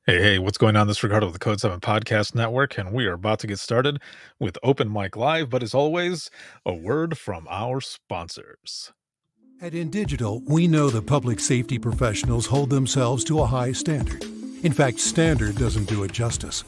Hey, what's going on? This is Ricardo with the Code 7 Podcast Network, and we are about to get started with Open Mic Live. But as always, a word from our sponsors. At InDigital, we know the public safety professionals hold themselves to a high standard. In fact, standard doesn't do it justice.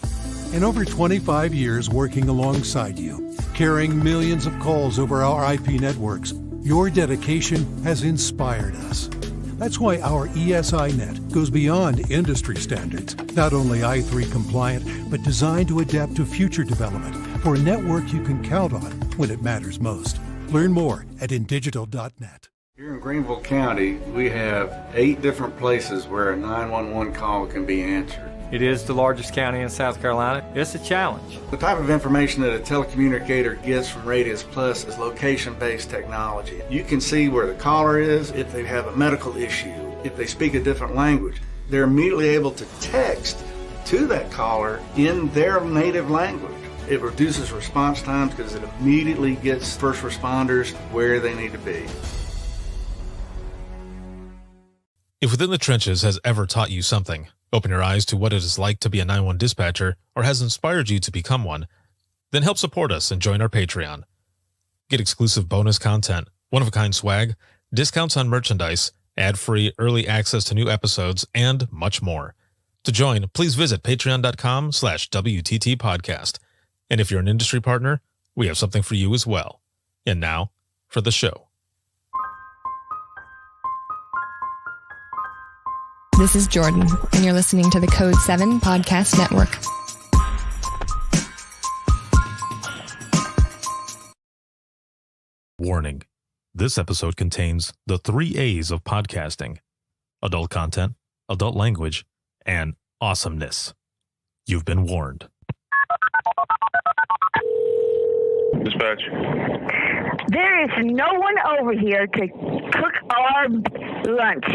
In over 25 years working alongside you, carrying millions of calls over our IP networks, your dedication has inspired us. That's why our ESINet goes beyond industry standards, not only i3 compliant, but designed to adapt to future development for a network you can count on when it matters most. Learn more at indigital.net. Here in Greenville County, we have 8 different places where a 911 call can be answered. It is the largest county in South Carolina. It's a challenge. The type of information that a telecommunicator gets from Radius Plus is location-based technology. You can see where the caller is, if they have a medical issue, if they speak a different language. They're immediately able to text to that caller in their native language. It reduces response times because it immediately gets first responders where they need to be. If Within the Trenches has ever taught you something, open your eyes to what it is like to be a 911 dispatcher, or has inspired you to become one, then help support us and join our Patreon. Get exclusive bonus content, one-of-a-kind swag, discounts on merchandise, ad-free early access to new episodes, and much more. To join, please visit patreon.com/WTT podcast. And if you're an industry partner, we have something for you as well. And now, for the show. This is Jordan, and you're listening to the Code 7 Podcast Network. Warning. This episode contains the 3 A's of podcasting: adult content, adult language, and awesomeness. You've been warned. Dispatch. There is no one over here to cook our lunch.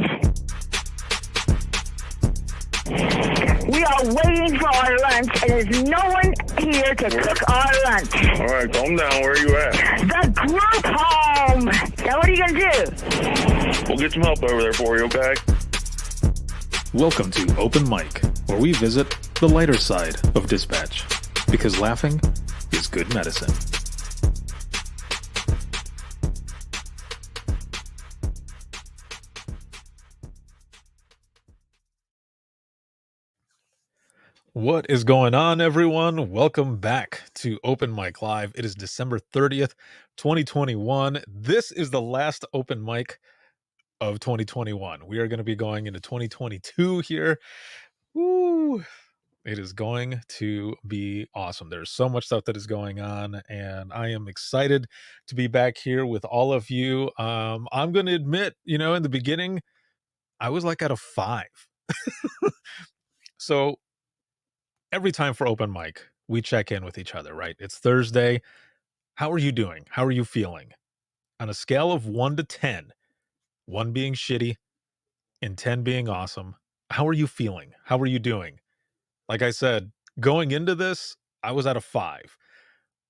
We are waiting for our lunch, and there's no one here to cook our lunch. All right, calm down. Where are you at? The group home. Now, what are you going to do? We'll get some help over there for you, okay? Welcome to Open Mic, where we visit the lighter side of dispatch, because laughing is good medicine. What is going on, everyone? Welcome back to Open Mic Live. It is December 30th, 2021. This is the last Open Mic of 2021. We are going to be going into 2022 here. Woo! It is going to be awesome. There's so much stuff that is going on, and I am excited to be back here with all of you. I'm going to admit, in the beginning, I was like at a 5. So every time for Open Mic, we check in with each other, right? It's Thursday. How are you doing? How are you feeling? On a scale of 1 to 10, 1 being shitty and 10 being awesome, how are you feeling? How are you doing? Like I said, going into this, I was at a 5.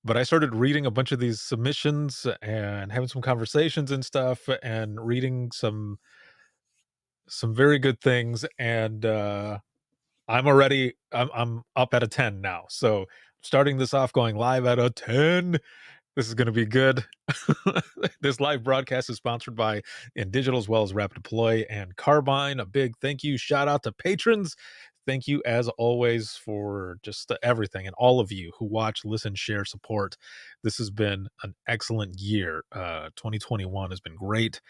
But I started reading a bunch of these submissions and having some conversations and stuff, and reading some very good things, and I'm up at a 10 now. So starting this off going live at a 10. This is going to be good. This live broadcast is sponsored by InDigital, as well as Rapid Deploy and Carbine. A big thank you, shout out to patrons. Thank you, as always, for just everything, and all of you who watch, listen, share, support. This has been an excellent year. 2021 has been great,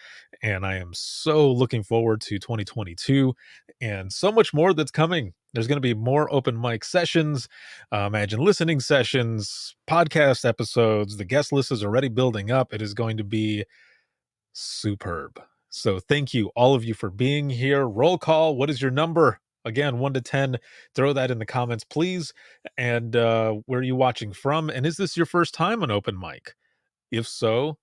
and I am so looking forward to 2022 and so much more that's coming. There's going to be more open mic sessions, Imagine listening sessions, podcast episodes. The guest list is already building up. It is going to be superb. So thank you, all of you, for being here. Roll call. What is your number? Again, 1 to 10. Throw that in the comments, please. And where are you watching from? And is this your first time on Open Mic? If so,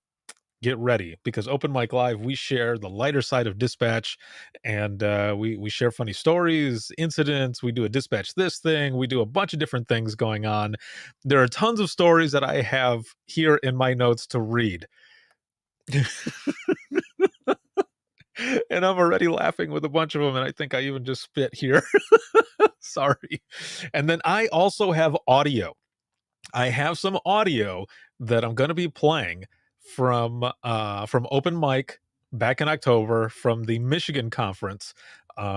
get ready, because Open Mic Live, we share the lighter side of dispatch, and we share funny stories, incidents. We do a dispatch this thing. We do a bunch of different things going on. There are tons of stories that I have here in my notes to read. And I'm already laughing with a bunch of them, and I think I even just spit here. Sorry. And then I also have audio. I have some audio that I'm going to be playing from open mic back in October from the Michigan conference.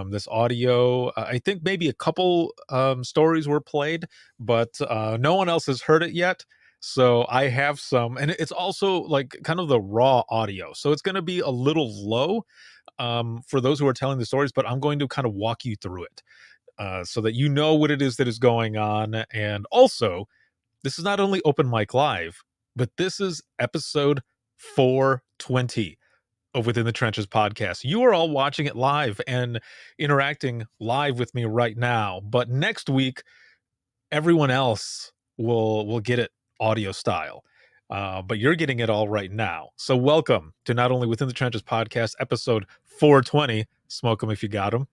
This audio, I think maybe a couple stories were played, but no one else has heard it yet. So I have some, and it's also like kind of the raw audio. So it's going to be a little low for those who are telling the stories, but I'm going to kind of walk you through it so that you know what it is that is going on. And also, this is not only Open Mic Live, but this is episode 420 of Within the Trenches podcast. You are all watching it live and interacting live with me right now. But next week, everyone else will get it audio style. But you're getting it all right now. So welcome to not only Within the Trenches podcast, episode 420. Smoke them if you got them.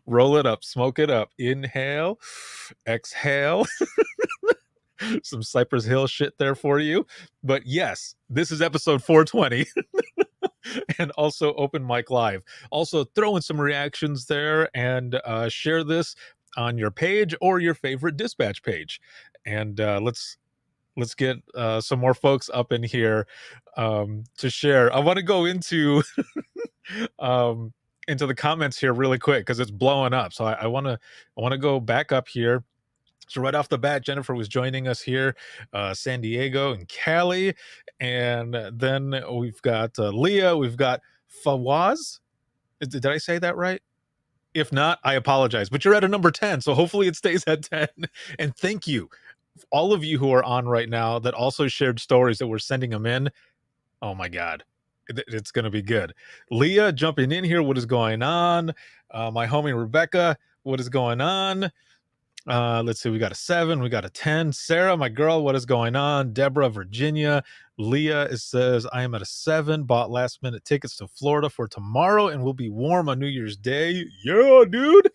Roll it up, smoke it up. Inhale, exhale. Some Cypress Hill shit there for you. But yes, this is episode 420. And also Open Mic Live. Also throw in some reactions there and share this on your page or your favorite dispatch page. And let's get some more folks up in here to share. I want to go into into the comments here really quick because it's blowing up. So I want to go back up here. So right off the bat, Jennifer was joining us here, San Diego and Cali. And then we've got Leah, we've got Fawaz. Did I say that right? If not, I apologize. But you're at a number 10, so hopefully it stays at 10. And thank you, all of you who are on right now that also shared stories that we're sending them in. Oh my God. It's going to be good. Leah jumping in here. What is going on? My homie Rebecca, what is going on? Let's see, we got a 7, we got a 10. Sarah, my girl, what is going on? Deborah, Virginia. Leah, it says, I am at a 7, bought last minute tickets to Florida for tomorrow and will be warm on New Year's Day. Yeah, dude.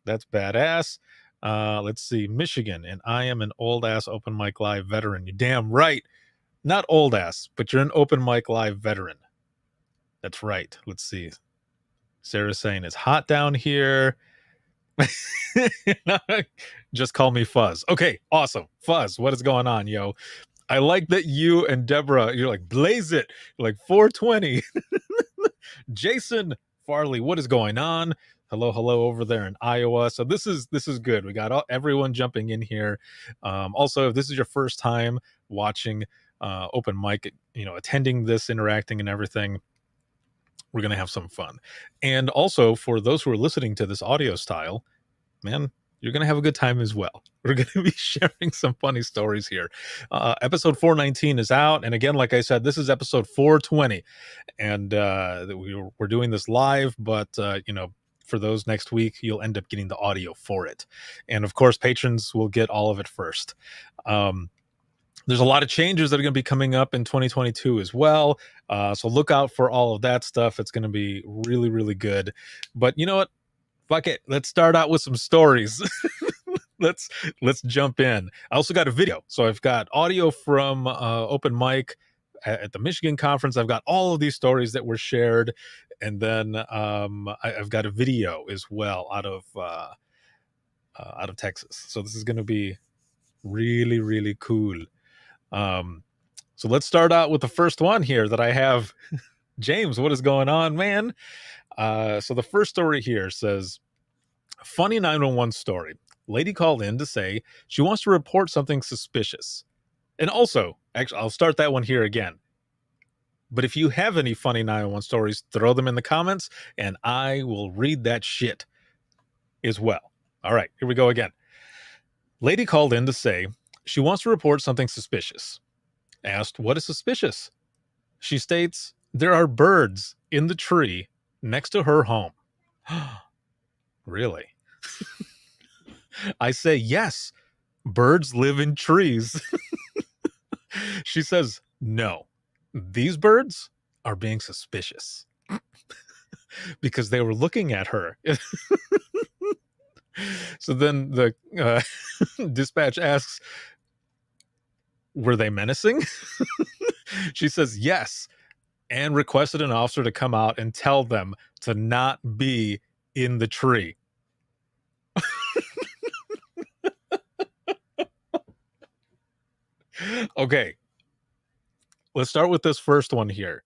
That's badass. Let's see, Michigan, and I am an old ass Open Mic Live veteran. You're damn right. Not old ass, but you're an Open Mic Live veteran. That's right. Let's see. Sarah's saying it's hot down here. Just call me Fuzz. Okay, awesome. Fuzz, what is going on, yo? I like that you and Deborah, you're like, blaze it. You're like 420. Jason Farley, what is going on? Hello over there in Iowa. So this is good. We got everyone jumping in here. Also, if this is your first time watching Open Mic, attending this, interacting and everything, we're going to have some fun. And also for those who are listening to this audio style, man, you're going to have a good time as well. We're going to be sharing some funny stories here. Episode 419 is out. And again, like I said, this is episode 420. And we're doing this live, but, for those next week, you'll end up getting the audio for it. And of course, patrons will get all of it first. There's a lot of changes that are going to be coming up in 2022 as well. So look out for all of that stuff. It's going to be really, really good. But you know what? Fuck it. Let's start out with some stories. Let's jump in. I also got a video. So I've got audio from Open Mic at the Michigan conference. I've got all of these stories that were shared. And then I've got a video as well out of Texas. So this is going to be really, really cool. So let's start out with the first one here that I have. James, what is going on, man? So the first story here says, funny 911 story. Lady called in to say she wants to report something suspicious. And also, actually, I'll start that one here again. But if you have any funny 911 stories, throw them in the comments and I will read that shit as well. All right, here we go again. Lady called in to say she wants to report something suspicious. Asked, what is suspicious? She states, there are birds in the tree next to her home. Really? I say, yes, birds live in trees. She says, no, these birds are being suspicious because they were looking at her. So then the dispatch asks, were they menacing? She says, yes, and requested an officer to come out and tell them to not be in the tree. Okay. Let's start with this first one here.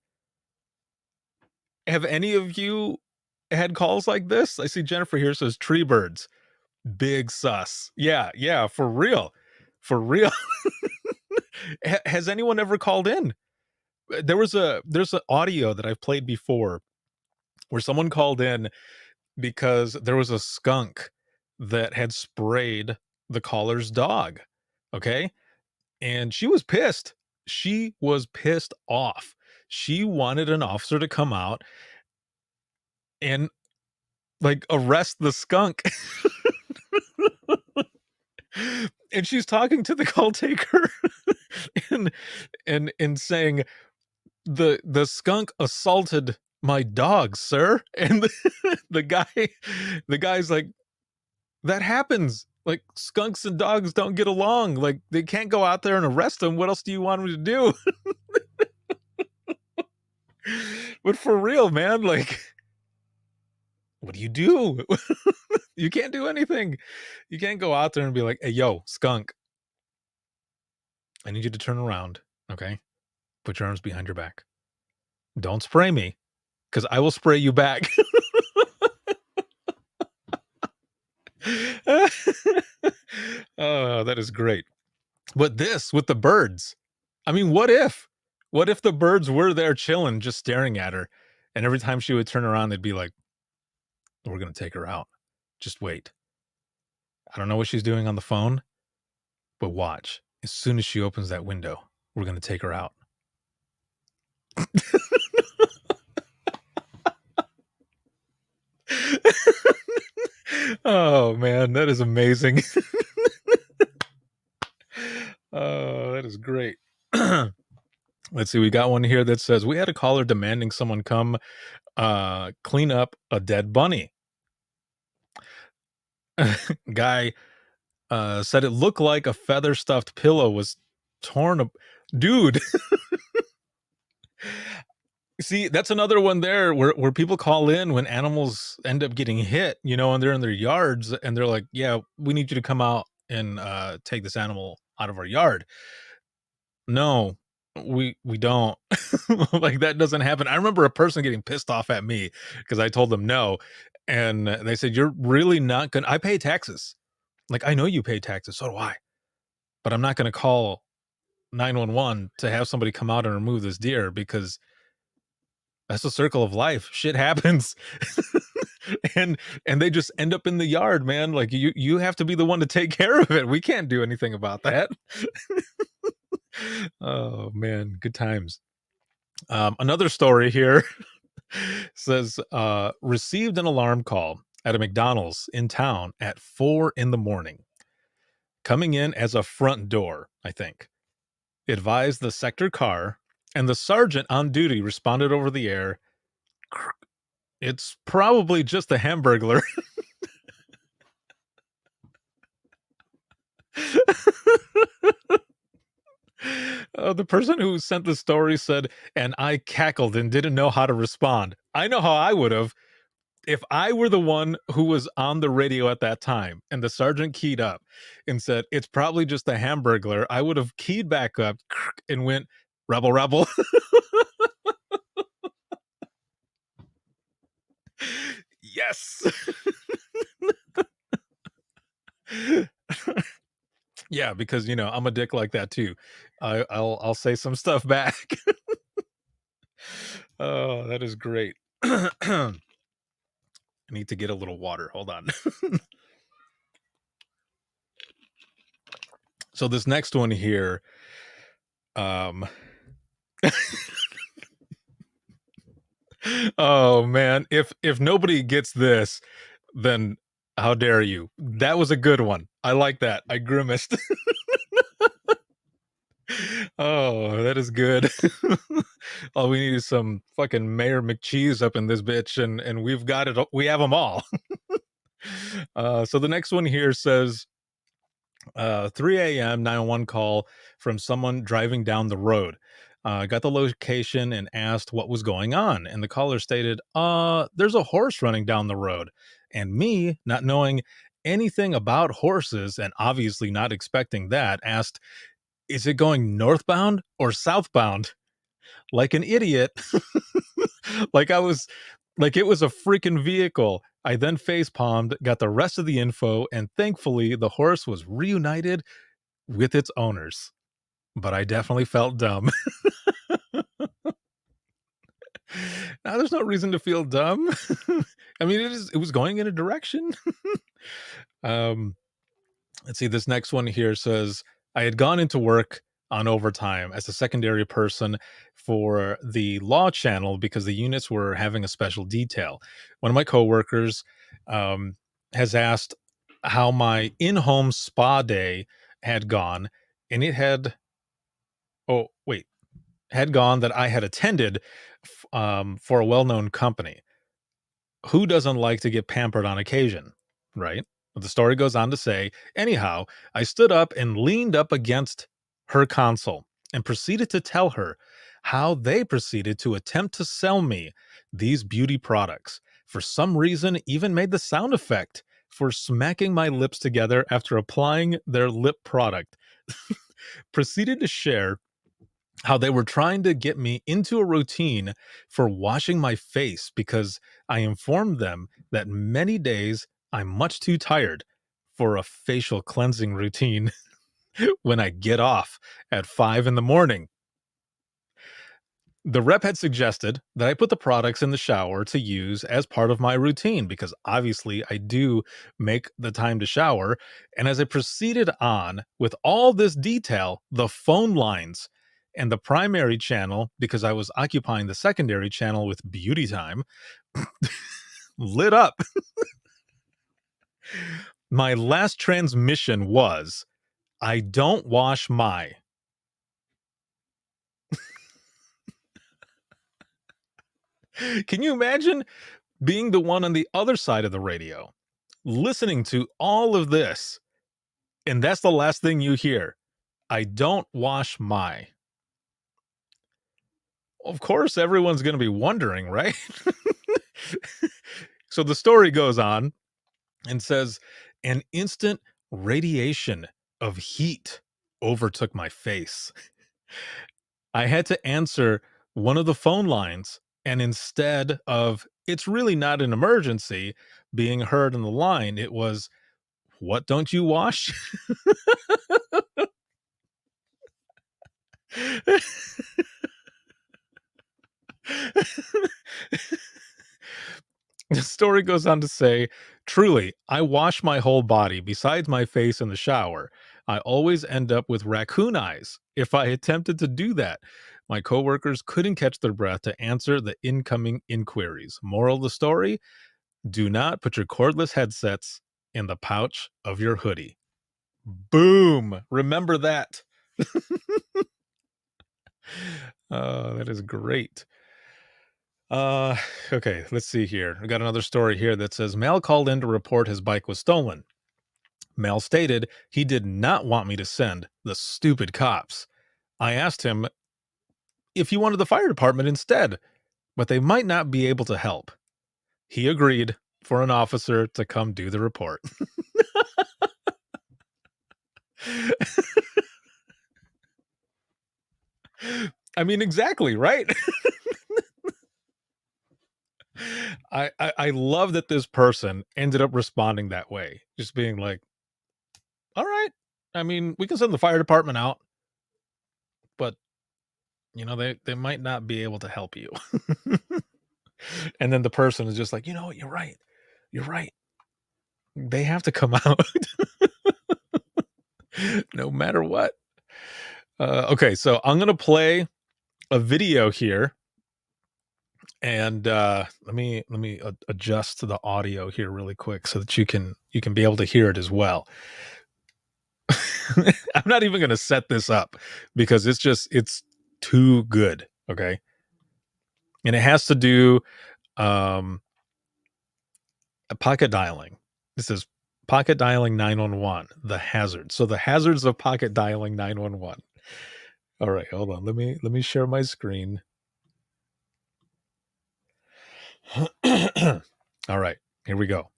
Have any of you had calls like this? I see Jennifer here says tree birds. Big sus. Yeah, for real. For real. Has anyone ever called in? There's an audio that I've played before where someone called in because there was a skunk that had sprayed the caller's dog. Okay? And she was pissed. She was pissed off. She wanted an officer to come out and like arrest the skunk. And she's talking to the call taker and saying the skunk assaulted my dog, sir. And the guy's like, that happens. Like, skunks and dogs don't get along. Like, they can't go out there and arrest them. What else do you want them to do? But for real, man, like, what do you do? You can't do anything. You can't go out there and be like, hey, yo, skunk, I need you to turn around, okay? Put your arms behind your back. Don't spray me, because I will spray you back. Oh, that is great. But this with the birds, I mean, what if the birds were there chilling, just staring at her, and every time she would turn around, they'd be like, we're going to take her out. Just wait. I don't know what she's doing on the phone, but watch. As soon as she opens that window, we're going to take her out. Oh, man, that is amazing. Oh, that is great. Let's see. We got one here that says, we had a caller demanding someone come clean up a dead bunny. Guy said it looked like a feather stuffed pillow was torn up. Dude. See, that's another one there where people call in when animals end up getting hit, you know, and they're in their yards and they're like, yeah, we need you to come out and take this animal out of our yard. No, we don't. Like, that doesn't happen. I remember a person getting pissed off at me because I told them no. And they said, you're really not going to, I pay taxes. Like, I know you pay taxes. So do I. But I'm not going to call 911 to have somebody come out and remove this deer, because that's the circle of life. Shit happens. and they just end up in the yard, man. Like, you have to be the one to take care of it. We can't do anything about that. Oh, man, good times. Another story here says, received an alarm call at a McDonald's in town at 4 a.m. Coming in as a front door, I think. Advised the sector car, and the sergeant on duty responded over the air, it's probably just a Hamburglar. The person who sent the story said, and I cackled and didn't know how to respond. I know how I would have. If I were the one who was on the radio at that time and the sergeant keyed up and said, it's probably just a Hamburglar, I would have keyed back up and went, rebel, rebel. Yes. Yeah, because, you know, I'm a dick like that too. I'll say some stuff back. Oh, that is great. I need to get a little water. Hold on. So this next one here, oh man, if nobody gets this, then how dare you? That was a good one. I like that. I grimaced. Oh, that is good. All we need is some fucking Mayor McCheese up in this bitch, and we've got it. We have them all. So the next one here says, 3 a.m. 911 call from someone driving down the road. Got the location and asked what was going on. And the caller stated, there's a horse running down the road. And me, not knowing anything about horses and obviously not expecting that, asked, is it going northbound or southbound? Like an idiot. like it was a freaking vehicle. I then face palmed, got the rest of the info, and thankfully the horse was reunited with its owners. But I definitely felt dumb. Now, there's no reason to feel dumb. I mean, it was going in a direction. Let's see. This next one here says, I had gone into work on overtime as a secondary person for the law channel because the units were having a special detail. One of my coworkers has asked how my in-home spa day had gone, and it had gone that I had attended for a well-known company. Who doesn't like to get pampered on occasion, right? But the story goes on to say, anyhow, I stood up and leaned up against her console and proceeded to tell her how they proceeded to attempt to sell me these beauty products. For some reason, even made the sound effect for smacking my lips together after applying their lip product. Proceeded to share how they were trying to get me into a routine for washing my face because I informed them that many days I'm much too tired for a facial cleansing routine when I get off at 5 a.m. The rep had suggested that I put the products in the shower to use as part of my routine because obviously I do make the time to shower. And as I proceeded on with all this detail, the phone lines and the primary channel, because I was occupying the secondary channel with beauty time, lit up. My last transmission was, I don't wash my. Can you imagine being the one on the other side of the radio, listening to all of this, and that's the last thing you hear? I don't wash my. Of course, everyone's going to be wondering, right? So the story goes on and says, an instant radiation of heat overtook my face. I had to answer one of the phone lines, and instead of, it's really not an emergency, being heard on the line, it was, what don't you wash? The story goes on to say, truly, I wash my whole body besides my face in the shower. I always end up with raccoon eyes if I attempted to do that. My coworkers couldn't catch their breath to answer the incoming inquiries. Moral of the story, do not put your cordless headsets in the pouch of your hoodie. Boom. Remember that. That is great. Okay, let's see here. We got another story here that says, Male called in to report his bike was stolen. Male stated he did not want me to send the stupid cops. I asked him if he wanted the fire department instead, but they might not be able to help. He agreed for an officer to come do the report. I mean, exactly, right? I love that this person ended up responding that way, just being like, all right, I mean, we can send the fire department out, but you know, they might not be able to help you. And then the person is just like, you know what, you're right, they have to come out. No matter what. Okay, so I'm gonna play a video here, and let me adjust the audio here really quick so that you can be able to hear it as well. I'm not even going to set this up because it's too good. Okay. And it has to do, pocket dialing. This is pocket dialing 911, the hazard. So the hazards of pocket dialing 911. All right, hold on. Let me share my screen. All right, here we go.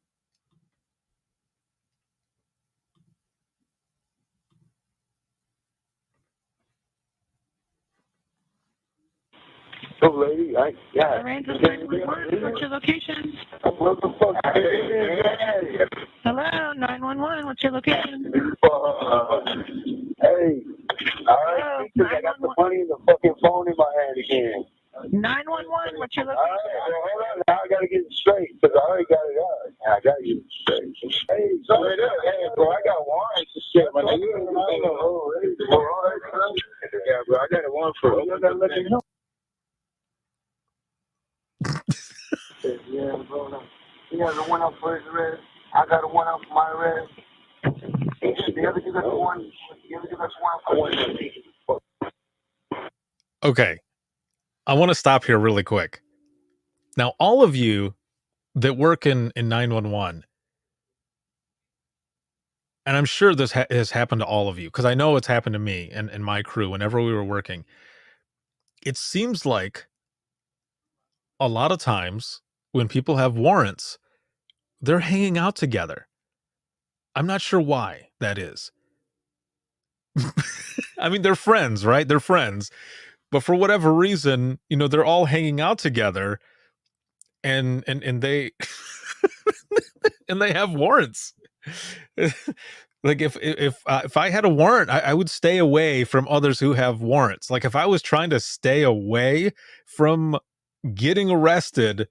So, lady, yeah. Lorenzo 911, what's your location? What the fuck? Hello, 911, what's your location? Hey, all right, because I got the money in the fucking phone in my hand again. 911, what's your All location? right, hold on. Now I gotta get it straight because I already got it out. I gotta get it straight. Hey, so hey, bro, I got warrants and shit. My nigga, yeah, bro, I got a warrant for it. You gotta let me know. Yeah, bro. He has a one up for his arrest. I got a one up for my arrest. The other dude got the one. The other dude got one for Okay, I want to stop here really quick. Now, all of you that work in 911, and I'm sure this has happened to all of you because I know it's happened to me and my crew whenever we were working. It seems like a lot of times when people have warrants, they're hanging out together. I'm not sure why that is. I mean, they're friends, right? They're friends. But for whatever reason, they're all hanging out together and they and they have warrants. Like if I had a warrant, I would stay away from others who have warrants. Like if I was trying to stay away from getting arrested,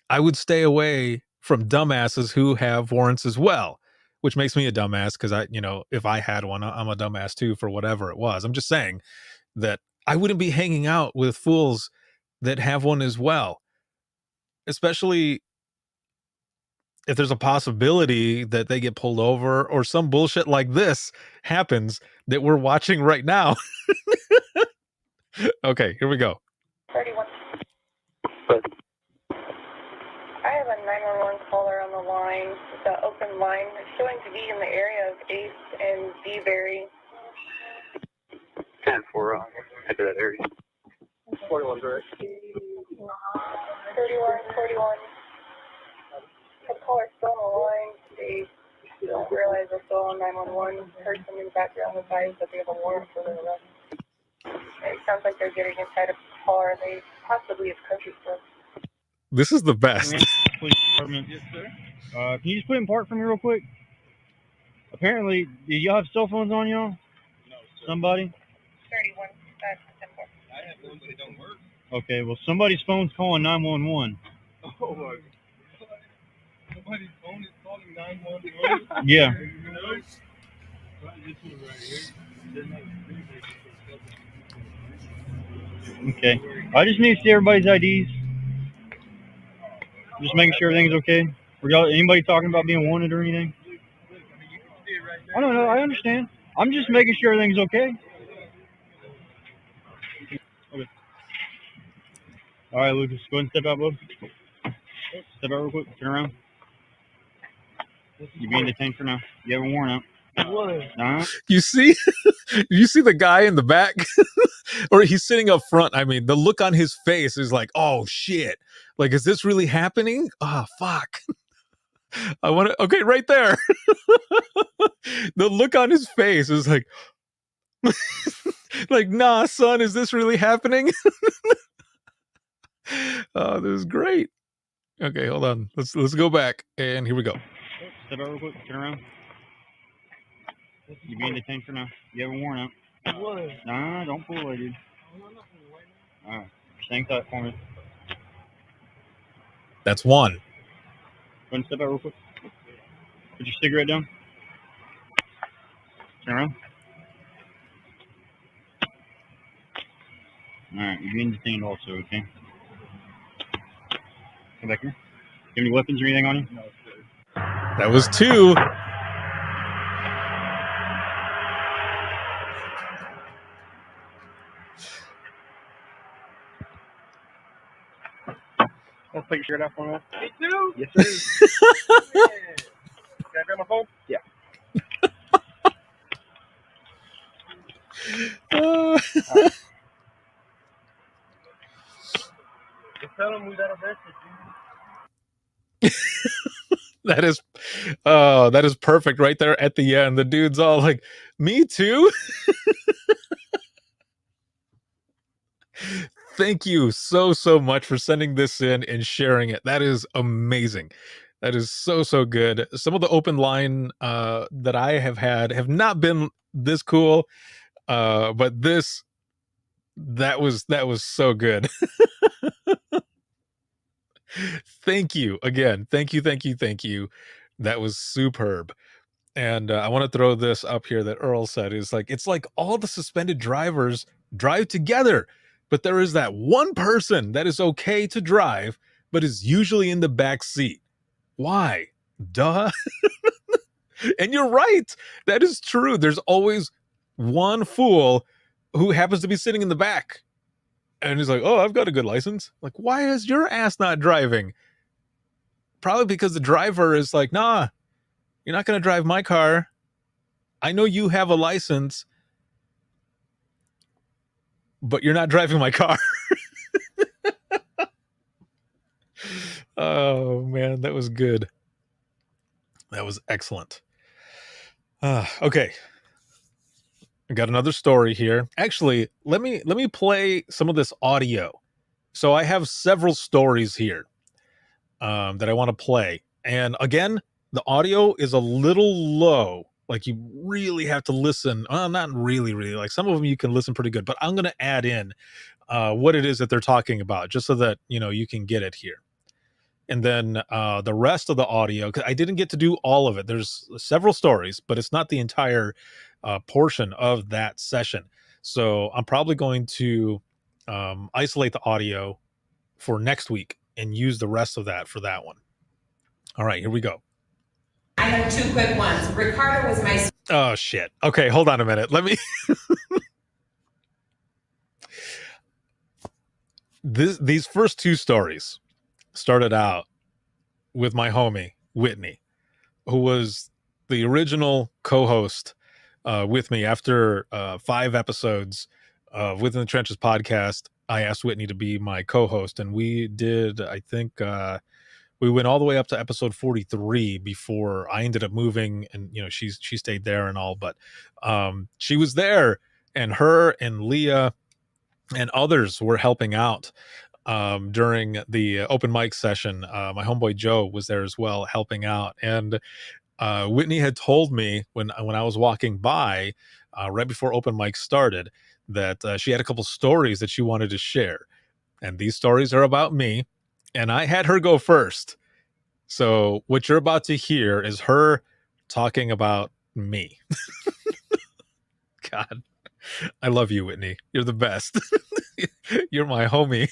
I would stay away from dumbasses who have warrants as well, which makes me a dumbass because if I had one, I'm a dumbass too for whatever it was. I'm just saying that I wouldn't be hanging out with fools that have one as well, especially if there's a possibility that they get pulled over or some bullshit like this happens that we're watching right now. Okay, here we go. 31. I have a 911 caller on the line. It's an open line. It's showing to be in the area of 8th and Dewberry. 10 for head to that area. 41 direct. 31. The caller's still on the line. They don't realize they're still on 911. Heard some in the background advice that they have a warrant for their arrest. It sounds like they're getting inside a car. They possibly have country club. This is the best. Police department. Yes, sir. Can you just put in park for me real quick? Apparently, do y'all have cell phones on y'all? No, sir. Somebody? 31. That's 10-4. I have one, but it don't work. Okay, well, somebody's phone's calling 911. Oh, my God. Somebody's phone is calling 911? Yeah. Okay. I just need to see everybody's IDs. Just making sure everything's okay. Were y'all anybody talking about being wanted or anything? I don't know. I understand. I'm just making sure everything's okay. Okay. All right, Lucas, go ahead and step out, bub. Step out real quick. Turn around. You being detained for now. You have a warrant out. What? Nah. You see the guy in the back or he's sitting up front. I mean, the look on his face is like, oh shit. Like, is this really happening? Oh, fuck. I want to, okay, right there. The look on his face is like, like, nah, son, is this really happening? Oh, this is great. Okay, hold on. Let's go back. And here we go. Step out real quick. Turn around. You being detained for now. You have a warrant out. What? Nah, don't pull away, dude. All right. Stay tight for me. That's one. Go ahead and step out real quick. Put your cigarette down. Turn around. All right. You're being detained also, okay? Come back here. You have any weapons or anything on you? No, sir. That was two. I'll take your shirt off for me. Me too? Yes, sir. Can I grab my phone? Yeah. That is perfect right there at the end. The dude's all like, me too. Thank you so much for sending this in and sharing it. That is amazing. That is so good. Some of the open line that I have had have not been this cool, but that was so good. Thank you again. Thank you. That was superb. And I want to throw this up here that Earl said is like, it's like all the suspended drivers drive together, but there is that one person that is okay to drive, but is usually in the back seat. Why? Duh. And you're right. That is true. There's always one fool who happens to be sitting in the back. And he's like, oh, I've got a good license. Like, why is your ass not driving? Probably because the driver is like, nah, you're not going to drive my car. I know you have a license, but you're not driving my car. Oh, man, that was good. That was excellent. Okay. I got another story here. Actually, let me play some of this audio. So I have several stories here that I want to play. And again, the audio is a little low. Like you really have to listen. Not really. Like some of them you can listen pretty good, but I'm going to add in what it is that they're talking about just so that, you can get it here. And then the rest of the audio, 'cause I didn't get to do all of it. There's several stories, but it's not the entire portion of that session. So I'm probably going to isolate the audio for next week and use the rest of that for that one. All right, here we go. I have two quick ones. Ricardo was my... Oh, shit. Okay, hold on a minute. Let me... These first two stories started out with my homie, Whitney, who was the original co-host with me after 5 episodes of Within the Trenches podcast. I asked Whitney to be my co-host, and we did, I think, we went all the way up to episode 43 before I ended up moving, and, she stayed there and all, but she was there, and her and Leah and others were helping out during the open mic session. My homeboy Joe was there as well, helping out. And Whitney had told me when I was walking by right before open mic started that she had a couple stories that she wanted to share. And these stories are about me. And I had her go first. So what you're about to hear is her talking about me. God, I love you, Whitney. You're the best. You're my homie.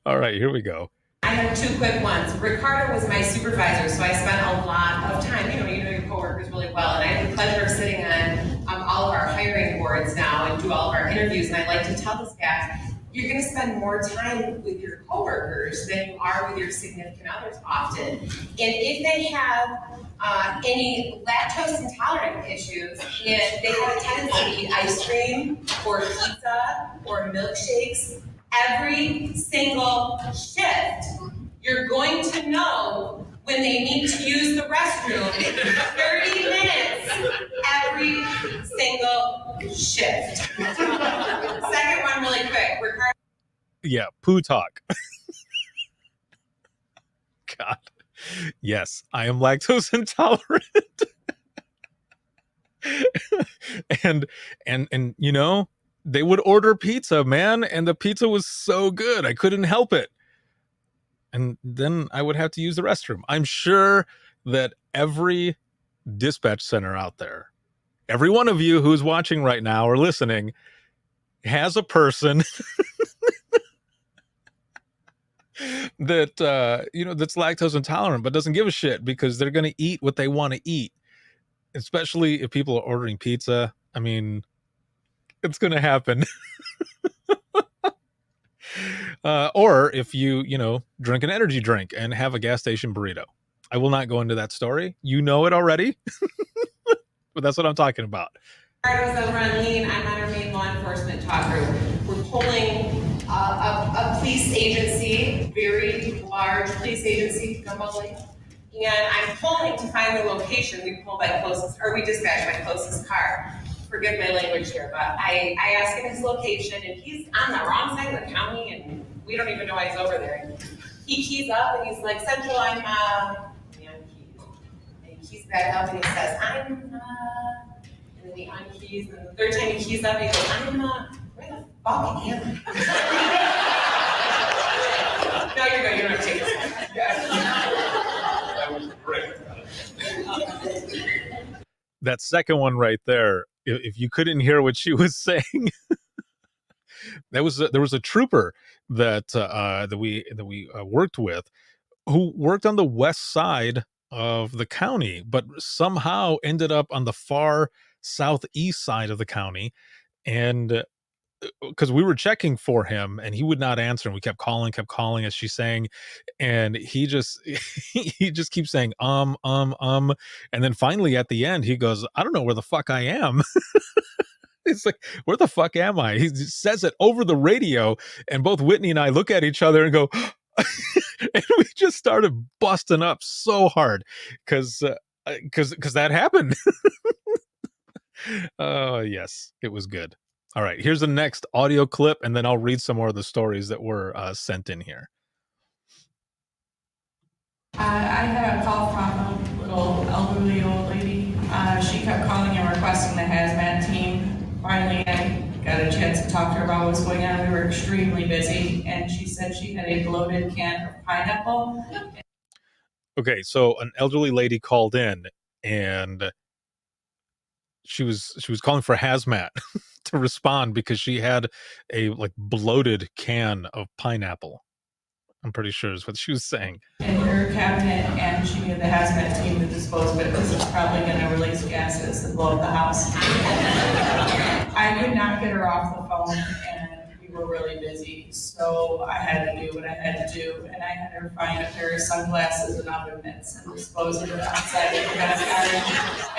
All right, here we go. I have two quick ones. Ricardo was my supervisor, so I spent a lot of time, you know your coworkers really well, and I have the pleasure of sitting on all of our hiring boards now and do all of our interviews, and I like to tell this guy, you're going to spend more time with your coworkers than you are with your significant others often. And if they have any lactose intolerant issues and they have a tendency to eat ice cream or pizza or milkshakes every single shift, you're going to know when they need to use the restroom 30 minutes every single shift. Second one really quick. Ricardo. Yeah, poo talk. God. Yes, I am lactose intolerant. and they would order pizza, man, and the pizza was so good. I couldn't help it. And then I would have to use the restroom. I'm sure that every dispatch center out there, every one of you who's watching right now or listening, has a person that that's lactose intolerant but doesn't give a shit because they're going to eat what they want to eat. Especially if people are ordering pizza. I mean, it's going to happen. Or if you drink an energy drink and have a gas station burrito. I will not go into that story. You know it already. But that's what I'm talking about. Ricardo's over on Lean. I'm on our main law enforcement talk group. We're pulling a police agency, very large police agency, Gumball Lake. And I'm pulling to find the location. We pull by closest, or we dispatch by closest car. Forgive my language here, but I ask him his location, and he's on the wrong side of the county, and we don't even know why he's over there. He keys up, and he's like, Central, I'm, and he keys back up, and he says, I'm, and then he unkeys, and the third time he keys up, he goes, I'm, where the fuck am I? No, you're good, you don't have to take this one. That was great. That second one right there, if you couldn't hear what she was saying, there was a trooper that we worked with, who worked on the west side of the county, but somehow ended up on the far southeast side of the county, and because we were checking for him and he would not answer, and we kept calling as she's saying, and he just he just keeps saying and then finally at the end he goes, I don't know where the fuck I am. It's like, where the fuck am I? He says it over the radio, and both Whitney and I look at each other and go and we just started busting up so hard because that happened. Oh yes, it was good. All right, here's the next audio clip, and then I'll read some more of the stories that were sent in here. I had a call from a little elderly old lady. She kept calling and requesting the hazmat team. Finally, I got a chance to talk to her about what was going on. We were extremely busy, and she said she had a bloated can of pineapple. Okay, so an elderly lady called in, and she was calling for hazmat to respond because she had a like bloated can of pineapple. I'm pretty sure is what she was saying. In her cabinet, and she needed the hazmat team to dispose of it because it's probably going to release gases and blow up the house. I could not get her off the phone, and we were really busy, so I had to do what I had to do, and I had her find a pair of sunglasses and oven mitts and dispose of it outside of the backyard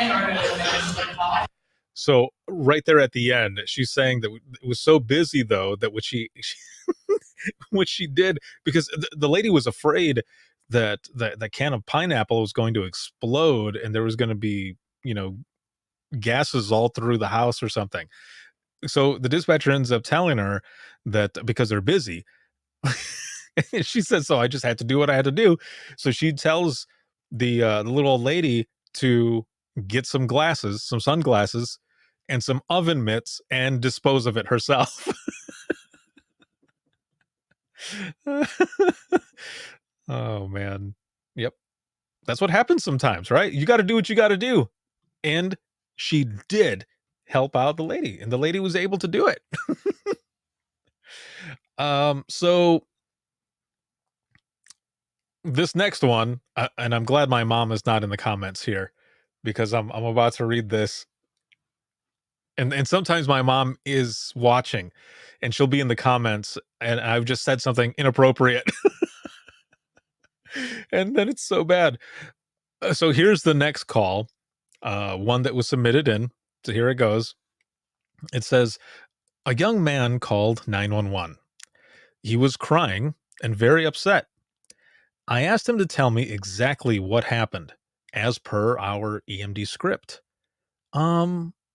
in order to finish the call. So right there at the end, she's saying that it was so busy though that what she what she did, because the lady was afraid that the can of pineapple was going to explode and there was going to be, gases all through the house or something. So the dispatcher ends up telling her that because they're busy, she said, so I just had to do what I had to do. So she tells the little old lady to get some sunglasses, and some oven mitts and dispose of it herself. Oh man. Yep. That's what happens sometimes, right? You got to do what you got to do. And she did help out the lady, and the lady was able to do it. So this next one, and I'm glad my mom is not in the comments here, because I'm about to read this. And sometimes my mom is watching and she'll be in the comments and I've just said something inappropriate. And then it's so bad. So here's the next call, one that was submitted in. So here it goes. It says, a young man called 911. He was crying and very upset. I asked him to tell me exactly what happened as per our EMD script.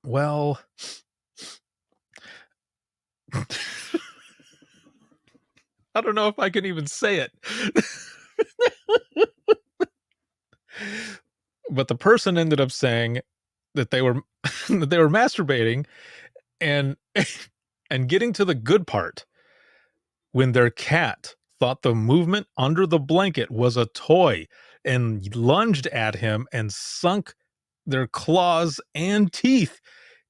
Well, I don't know if I can even say it. But the person ended up saying that they were masturbating and getting to the good part when their cat thought the movement under the blanket was a toy and lunged at him and sunk their claws and teeth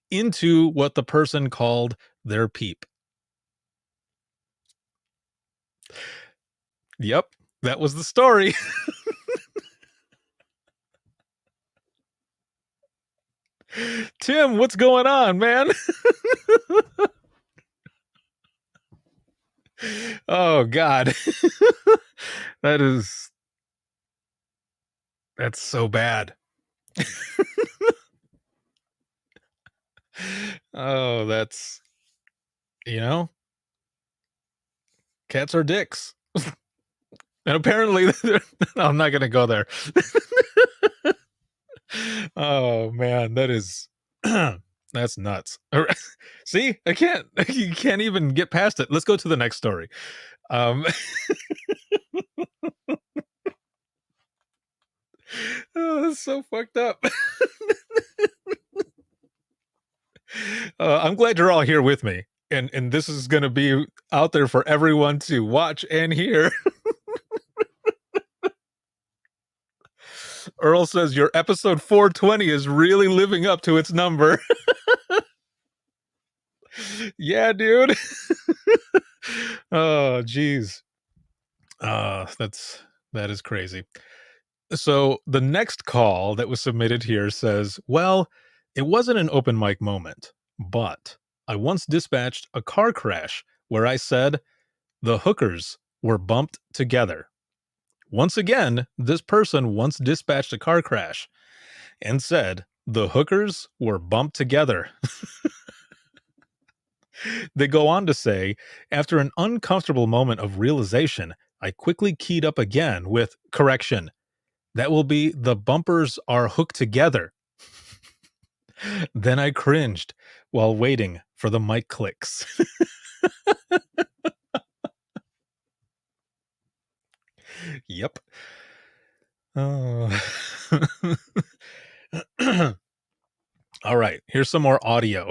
into what the person called their peep. Yep, that was the story. Tim, what's going on, man? Oh God. That's so bad. Oh, that's, cats are dicks. And apparently, I'm not going to go there. Oh man, that is that's nuts. See, you can't even get past it. Let's go to the next story. Oh, that's so fucked up. I'm glad you're all here with me, and this is going to be out there for everyone to watch and hear. Earl says your episode 420 is really living up to its number. Yeah, dude. Oh, geez. That is crazy. So the next call that was submitted here says, well, it wasn't an open mic moment, but I once dispatched a car crash where I said the hookers were bumped together. Once again, this person once dispatched a car crash and said the hookers were bumped together. They go on to say, after an uncomfortable moment of realization, I quickly keyed up again with correction. That will be the bumpers are hooked together. Then I cringed while waiting for the mic clicks. Yep. Oh. All right, here's some more audio.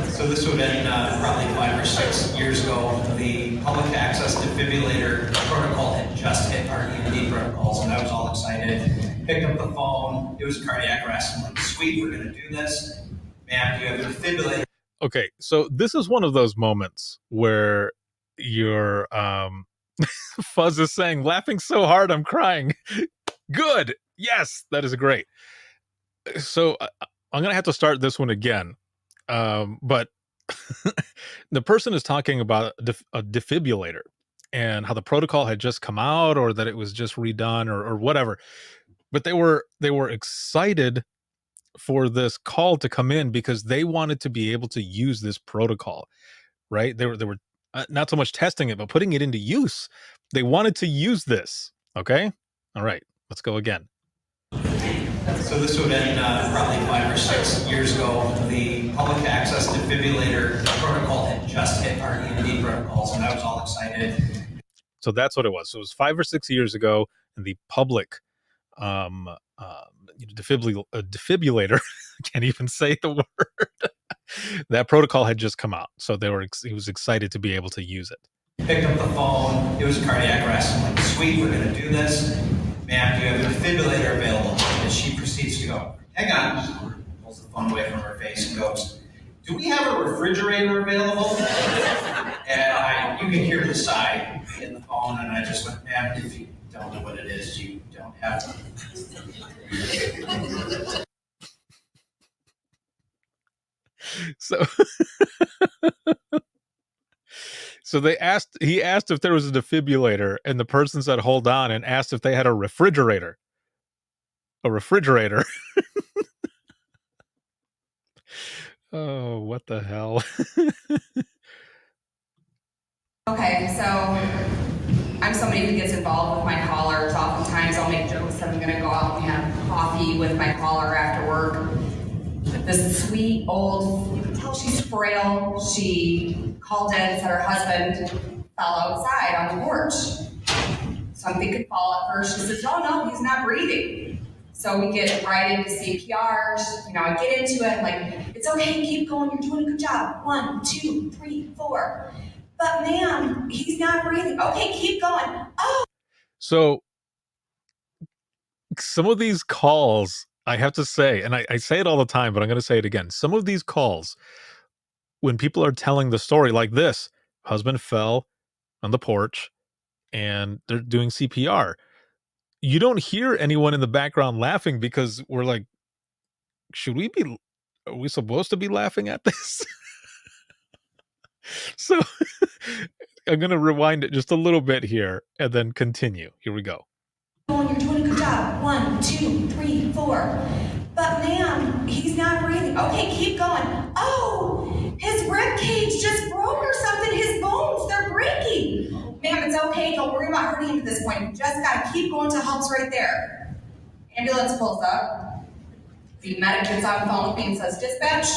So this would have been probably 5 or 6 years ago. The public access defibrillator protocol had just hit our EMD protocols, and I was all excited. Picked up the phone. It was cardiac arrest. I'm like, sweet, we're going to do this. Ma'am, do you have a defibrillator? Okay, so this is one of those moments where your Fuzz is saying, laughing so hard I'm crying. Good. Yes, that is great. So I'm going to have to start this one again. But the person is talking about a defibrillator and how the protocol had just come out or that it was just redone or whatever. But they were excited for this call to come in because they wanted to be able to use this protocol, right? They were not so much testing it, but putting it into use. They wanted to use this. Okay. All right, let's go again. So this would have been probably 5 or 6 years ago. The public access defibrillator protocol had just hit our EMD protocols, and I was all excited. So that's what it was. So it was 5 or 6 years ago, and the public defibrillator, I can't even say the word. That protocol had just come out, so he was excited to be able to use it. Picked up the phone. It was cardiac arrest. I'm like, sweet, we're going to do this. Ma'am, do you have a defibrillator available? And she proceeds to go, hang on. Pulls the phone away from her face and goes, do we have a refrigerator available? And you can hear the sigh in the phone, and I just went, ma'am, if you don't know what it is, you don't have one. So he asked if there was a defibrillator, and the person said, hold on, and asked if they had a refrigerator. A refrigerator. Oh, what the hell? Okay, so I'm somebody who gets involved with my callers. Oftentimes I'll make jokes that I'm gonna go out and have coffee with my caller after work. This sweet old, you can tell she's frail. She called in and said her husband fell outside on the porch. So I'm thinking fall at first. She says, oh no, he's not breathing. So we get right into CPR. I get into it, I'm like, it's okay, keep going, you're doing a good job. 1, 2, 3, 4. But ma'am, he's not breathing. Okay, keep going. Oh. So some of these calls, I have to say, and I say it all the time, but I'm going to say it again. Some of these calls, when people are telling the story like this, husband fell on the porch and they're doing CPR. You don't hear anyone in the background laughing because we're like, are we supposed to be laughing at this? So I'm going to rewind it just a little bit here and then continue. Here we go. You're doing a good job. 1, 2, 3, 4. But ma'am, he's not breathing. Okay, keep going. Oh, his rib cage just broke or something. His bones, they're breaking. Ma'am, it's okay. Don't worry about hurting him at this point. You just gotta keep going till help's right there. Ambulance pulls up. The medic gets on the phone with me and says, dispatch,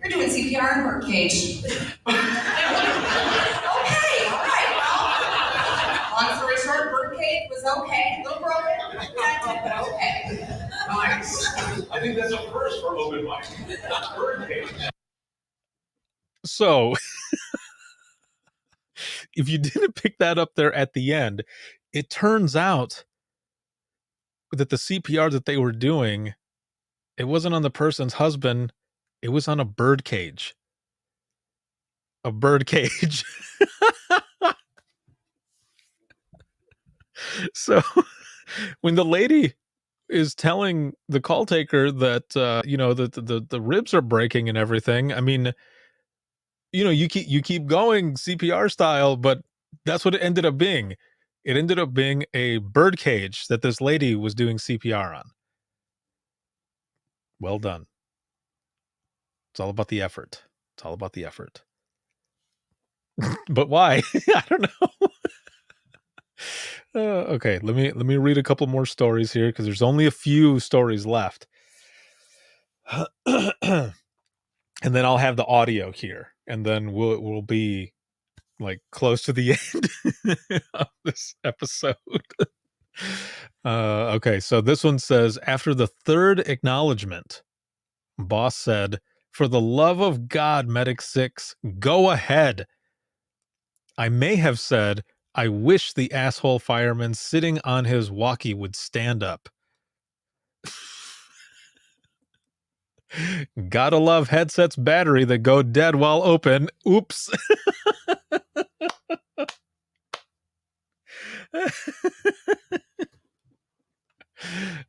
you're doing CPR in birdcage. Okay, all right, well, long story short, birdcage was okay. A little broken, but okay. Nice. I think that's a first for open mic. Birdcage. So, if you didn't pick that up there at the end, it turns out that the CPR that they were doing, it wasn't on the person's husband, it was on a bird cage. A bird cage. So, when the lady is telling the call taker that the ribs are breaking and everything, I mean, you keep going CPR style, but that's what it ended up being. It ended up being a bird cage that this lady was doing CPR on. Well done. It's all about the effort. It's all about the effort. But why? I don't know. Okay, let me read a couple more stories here because there's only a few stories left. And then I'll have the audio here, and then we'll be like close to the end of this episode. Okay, so this one says, after the third acknowledgement, boss said, for the love of God, Medic 6, go ahead. I may have said, I wish the asshole fireman sitting on his walkie would stand up. Gotta love headsets battery that go dead while open. Oops.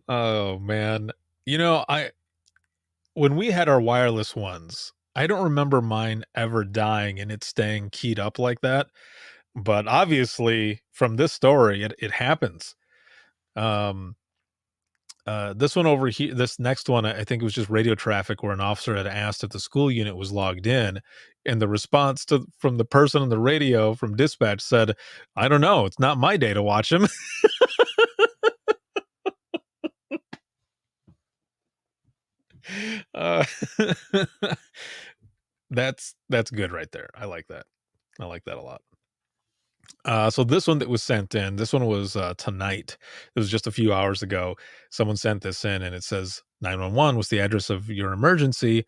Oh man. When we had our wireless ones, I don't remember mine ever dying and it staying keyed up like that. But obviously from this story, it happens. This one over here, this next one, I think it was just radio traffic where an officer had asked if the school unit was logged in, and the response from the person on the radio from dispatch said, I don't know, it's not my day to watch him. That's good right there. I like that. I like that a lot. So this one that was sent in, this one was tonight. It was just a few hours ago. Someone sent this in and it says 911 was the address of your emergency.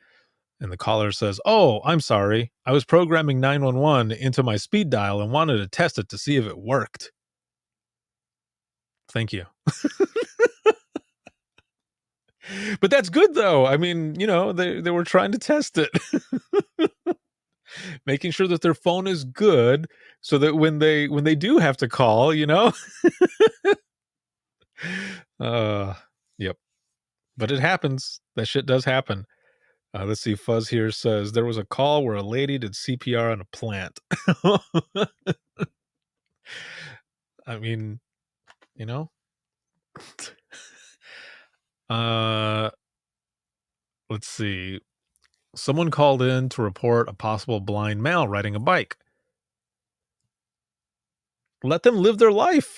And the caller says, oh, I'm sorry. I was programming 911 into my speed dial and wanted to test it to see if it worked. Thank you. But that's good though. I mean, they were trying to test it. Making sure that their phone is good so that when they do have to call, yep. But it happens. That shit does happen. Let's see. Fuzz here says there was a call where a lady did CPR on a plant. I mean, let's see. Someone called in to report a possible blind male riding a bike. Let them live their life.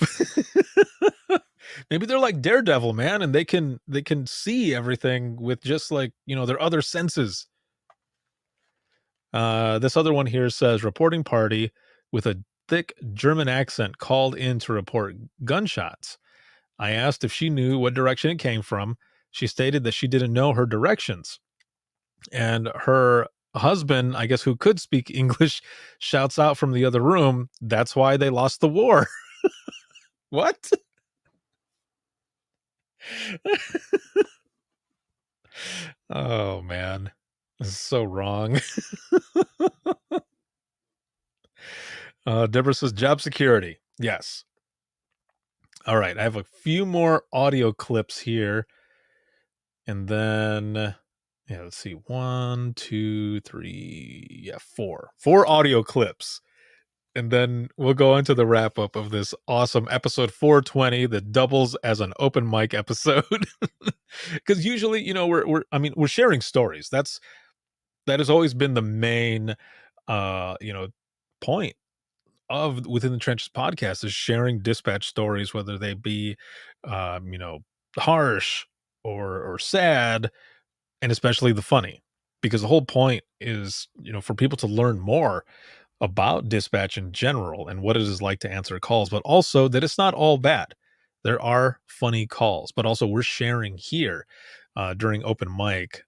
Maybe they're like Daredevil, man, and they can see everything with just like, their other senses. This other one here says reporting party with a thick German accent called in to report gunshots. I asked if she knew what direction it came from. She stated that she didn't know her directions. And her husband, I guess, who could speak English, shouts out from the other room, that's why they lost the war. What? Oh, man. This is so wrong. Deborah says job security. Yes. All right. I have a few more audio clips here. And then, let's see. 1, 2, 3. 4. 4 audio clips. And then we'll go into the wrap up of this awesome episode 420 that doubles as an open mic episode. Because usually, you know, we're sharing stories. That has always been the main, point of Within the Trenches podcast, is sharing dispatch stories, whether they be, harsh or sad, and especially the funny, because the whole point is, for people to learn more about dispatch in general and what it is like to answer calls, but also that it's not all bad. There are funny calls, but also we're sharing here during open mic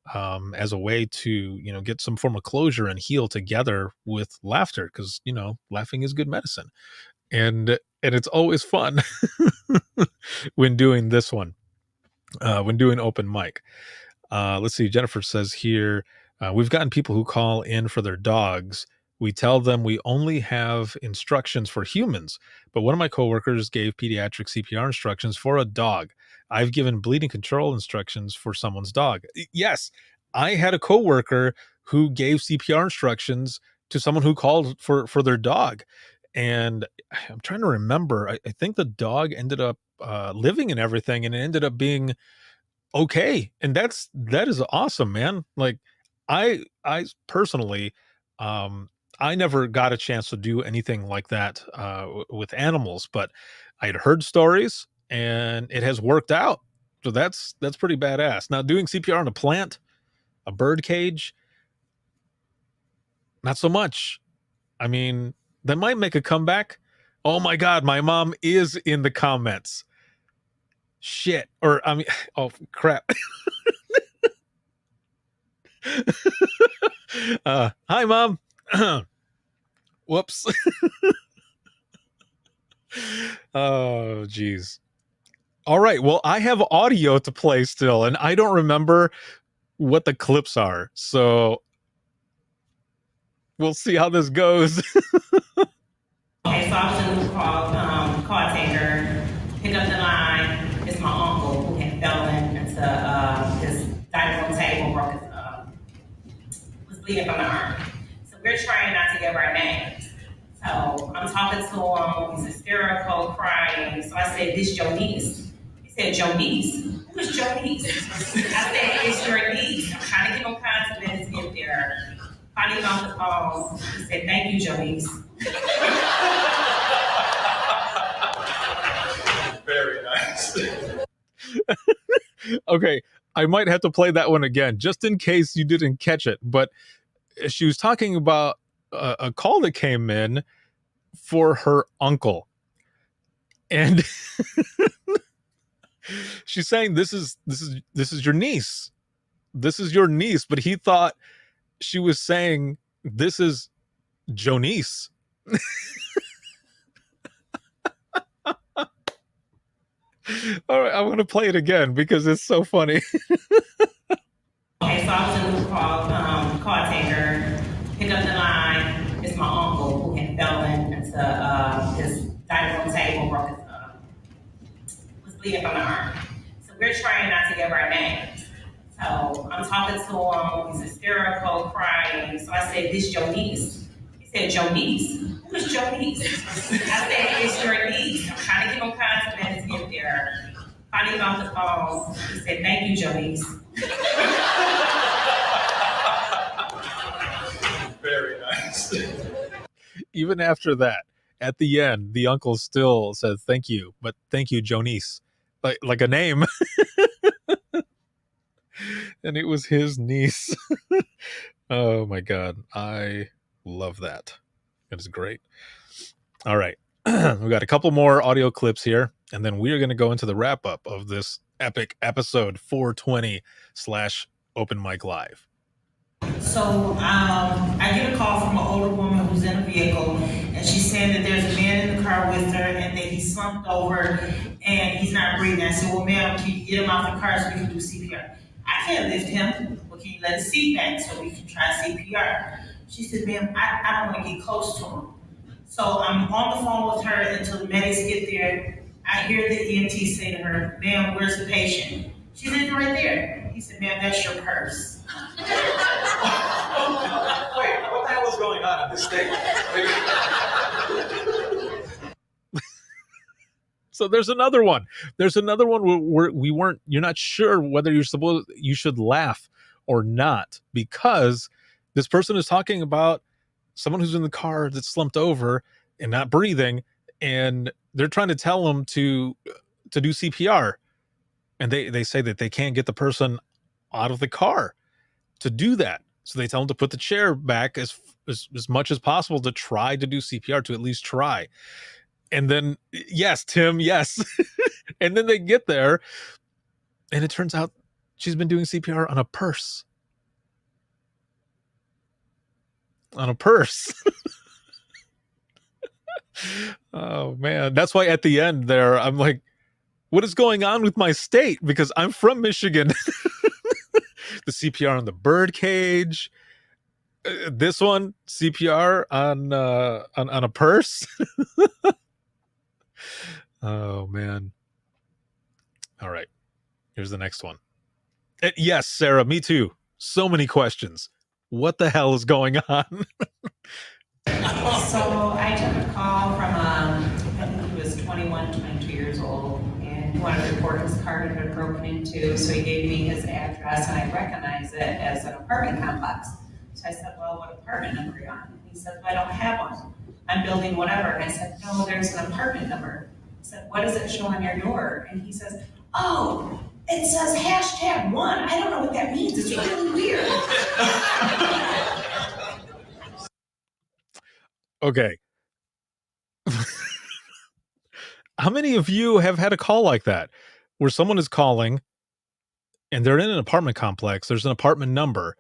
as a way to, get some form of closure and heal together with laughter, because, laughing is good medicine. And it's always fun when doing this one, when doing open mic. Let's see. Jennifer says here, we've gotten people who call in for their dogs. We tell them we only have instructions for humans, but one of my coworkers gave pediatric CPR instructions for a dog. I've given bleeding control instructions for someone's dog. Yes, I had a coworker who gave CPR instructions to someone who called for their dog. And I'm trying to remember, I think the dog ended up living and everything, and it ended up being okay. And that is awesome, man. Like I personally, I never got a chance to do anything like that with animals, but I had heard stories and it has worked out. So that's pretty badass. Now, doing CPR on a plant, a bird cage, not so much. I mean, they might make a comeback. Oh my God, my mom is in the comments. Shit. Or, I mean, oh crap. Hi, Mom. Whoops. Oh, geez. All right. Well, I have audio to play still, and I don't remember what the clips are. So we'll see how this goes. Okay, so I was in the call taker, pick up the line. It's my uncle who had fell into his dining room table, was bleeding from the arm. So we're trying not to give our names. So I'm talking to him, he's hysterical, crying. So I said, "This your niece?" He said, "Your niece? Who is your niece?" I said, "It's your niece." I'm trying to give him confidence to get there. Finally got the phone. He said, "Thank you, Jonice." Very nice. Okay, I might have to play that one again, just in case you didn't catch it. But she was talking about a call that came in for her uncle, and she's saying, this is your niece. This is your niece, but he thought she was saying, "This is Jonice." All right, I'm going to play it again because it's so funny. Okay, so I was in the call taker, pick up the line. It's my uncle who had fell into his dining room table, was bleeding from the arm. So we're trying not to give our names. So I'm talking to him, he's hysterical, crying. So I said, "This your niece?" He said, "Your niece? Who is your niece?" I said, "It's your niece." I'm trying to give him confidence to get there. Finally got the phone. He said, "Thank you, Jonice." Very nice. Even after that, at the end, the uncle still said, "Thank you, but thank you, Jonice," like a name. And it was his niece. Oh my God, I love that. It is great. All right, we got a couple more audio clips here, and then we are going to go into the wrap up of this epic episode 420 / Open Mic Live. So I get a call from an older woman who's in a vehicle, and she's saying that there's a man in the car with her and that he slumped over and he's not breathing. I said, "Well, ma'am, can you get him out the car so we can do CPR?" "I can't lift him." "Well, can you let his seat back so we can try CPR?" She said, "Ma'am, I don't want to get close to him." So I'm on the phone with her until the medics get there. I hear the EMT say to her, "Ma'am, where's the patient?" She said, "Right there." He said, "Ma'am, that's your purse." Wait, what the hell is going on this stage? So there's another one. There's another one where you're not sure whether you should laugh or not, because this person is talking about someone who's in the car that's slumped over and not breathing, and they're trying to tell them to do CPR, and they say that they can't get the person out of the car to do that. So they tell them to put the chair back as much as possible to try to do CPR, to at least try. And then, yes, Tim, yes. And then they get there, and it turns out she's been doing CPR on a purse. On a purse. Oh, man. That's why at the end there, I'm like, what is going on with my state? Because I'm from Michigan. The CPR on the bird cage. This one, CPR on a purse. Oh, man. All right. Here's the next one. Yes, Sarah, me too. So many questions. What the hell is going on? So I took a call from, I think he was 21, 22 years old, and he wanted to report his car had been broken into, so he gave me his address, and I recognized it as an apartment complex. So I said, well, what apartment number are you on? He said, well, I don't have one. I'm building whatever. And I said, no, there's an apartment number. I said, what does it show on your door? And he says, oh, it says #1. I don't know what that means. It's really weird. Okay. How many of you have had a call like that where someone is calling and they're in an apartment complex, there's an apartment number,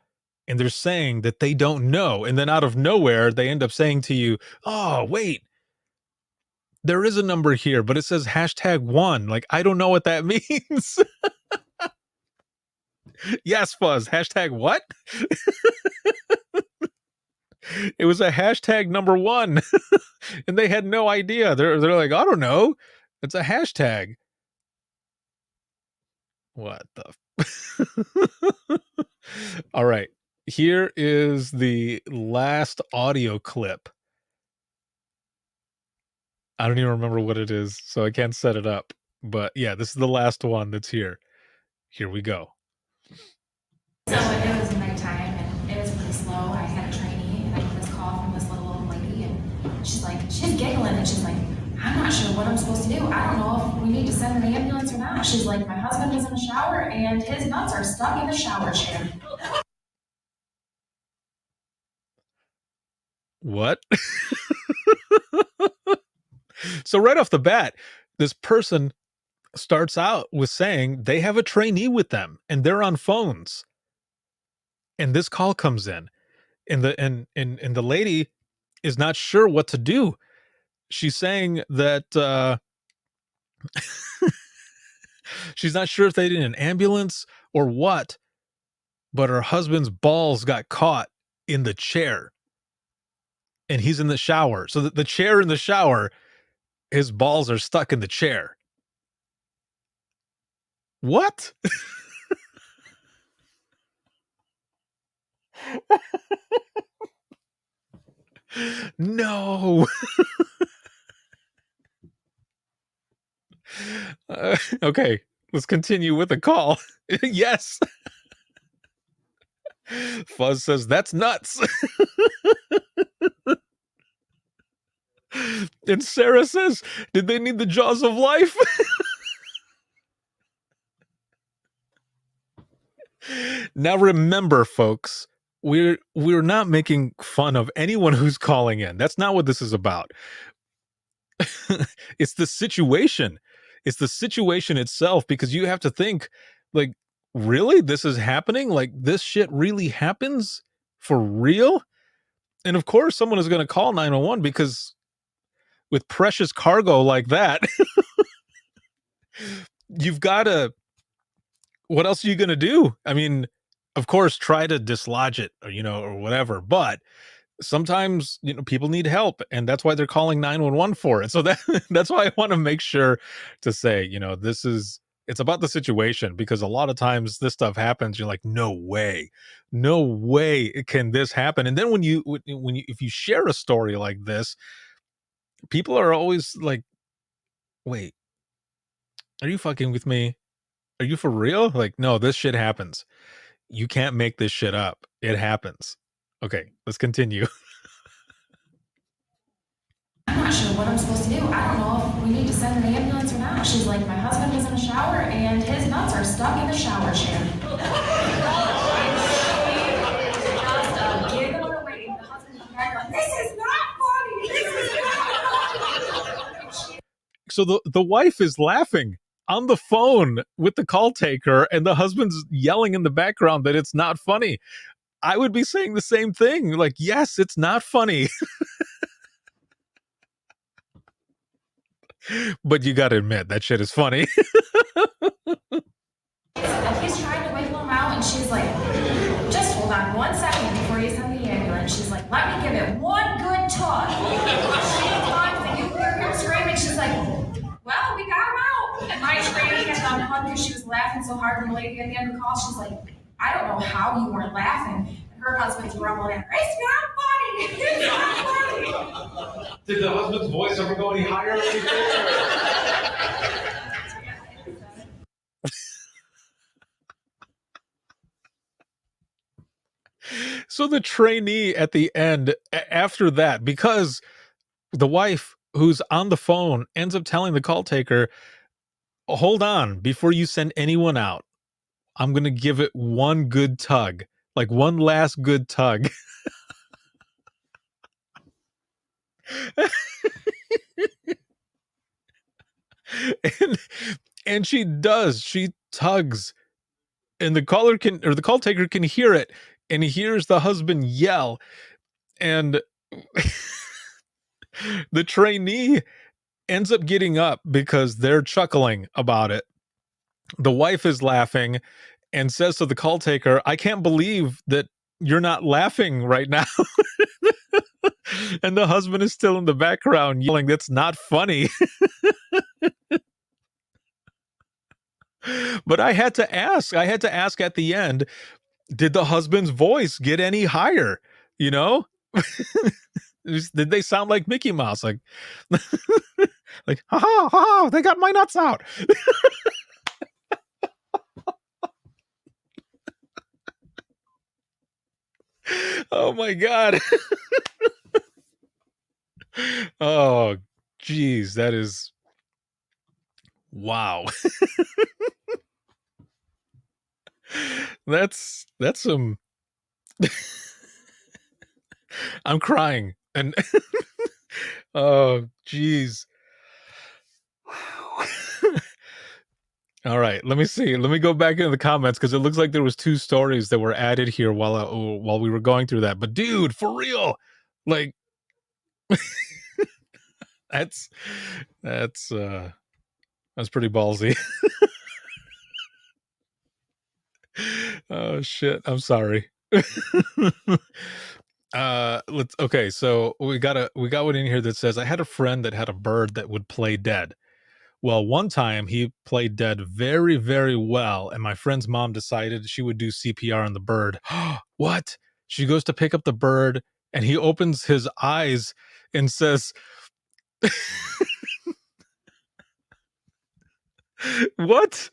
and they're saying that they don't know, and then out of nowhere they end up saying to you, oh, wait, there is a number here, but it says #1. Like, I don't know what that means. Yes, Fuzz. #what? It was a #1. And they had no idea. They're like, I don't know. It's a hashtag. What the? All right. Here is the last audio clip. I don't even remember what it is, so I can't set it up. But yeah, this is the last one that's here. Here we go. So it was nighttime, and it was pretty slow. I had a trainee, and I got this call from this little old lady, and she's giggling, and she's like, I'm not sure what I'm supposed to do. I don't know if we need to send an ambulance or not. She's like, my husband was in the shower, and his nuts are stuck in the shower chair. What? So right off the bat, this person starts out with saying they have a trainee with them and they're on phones. And this call comes in, and the lady is not sure what to do. She's saying that she's not sure if they need an ambulance or what, but her husband's balls got caught in the chair. And he's in the shower. So the chair in the shower, his balls are stuck in the chair. What? No. Okay, let's continue with the call. Yes. Fuzz says, that's nuts. And Sarah says, did they need the jaws of life? Now remember, folks, we're not making fun of anyone who's calling in. That's not what this is about. It's the situation. It's the situation itself, because you have to think, like, really? This is happening? Like, this shit really happens? For real? And of course, someone is going to call 911, because with precious cargo like that, you've got to, what else are you going to do? I mean, of course, try to dislodge it, or, or whatever, but sometimes, people need help, and that's why they're calling 911 for it. So that's why I want to make sure to say, this is It's about the situation, because a lot of times this stuff happens. You're like, no way can this happen. And then when you if you share a story like this, people are always like, wait, are you fucking with me? Are you for real? Like, no, this shit happens. You can't make this shit up. It happens. Okay, let's continue. I'm not sure what I'm supposed to do. I don't know if we need to send an ambulance or not. She's like, my husband was in the shower and his nuts are stuck in the shower chair. This is not funny. This is not funny. So the wife is laughing on the phone with the call taker, and the husband's yelling in the background that it's not funny. I would be saying the same thing. Like, yes, it's not funny. But you gotta admit, that shit is funny. He's trying to wiggle him out, and she's like, just hold on 1 second before you send the ambulance. She's like, let me give it one good tug. She tugs, and you hear him screaming. She's like, well, we got him out. And my trainee had done one because she was laughing so hard when the lady at the end of the call, she's like, I don't know how you weren't laughing. And her husband's grumbling at her, it's not funny. It's not funny. Did the husband's voice ever go any higher or anything? So the trainee at the end, after that, because the wife who's on the phone ends up telling the call taker, hold on, before you send anyone out, I'm going to give it one good tug, like one last good tug. and she does. She tugs, and the call taker can hear it, and he hears the husband yell, and the trainee ends up getting up because they're chuckling about it. The wife is laughing and says to the call taker, I can't believe that you're not laughing right now. And the husband is still in the background yelling, that's not funny. But I had to ask at the end, did the husband's voice get any higher? You know? Did they sound like Mickey Mouse? Like, like, ha ha ha, they got my nuts out. Oh my God. Oh, geez, that is, wow. That's some, I'm crying. And oh, geez. All right, let me see. Let me go back into the comments, because it looks like there was 2 stories that were added here while we were going through that. But dude, for real, like, that's pretty ballsy. Oh shit, I'm sorry. Okay, so we got one in here that says, I had a friend that had a bird that would play dead. Well, one time he played dead very, very well, and my friend's mom decided she would do CPR on the bird. What? She goes to pick up the bird, and he opens his eyes and says, what?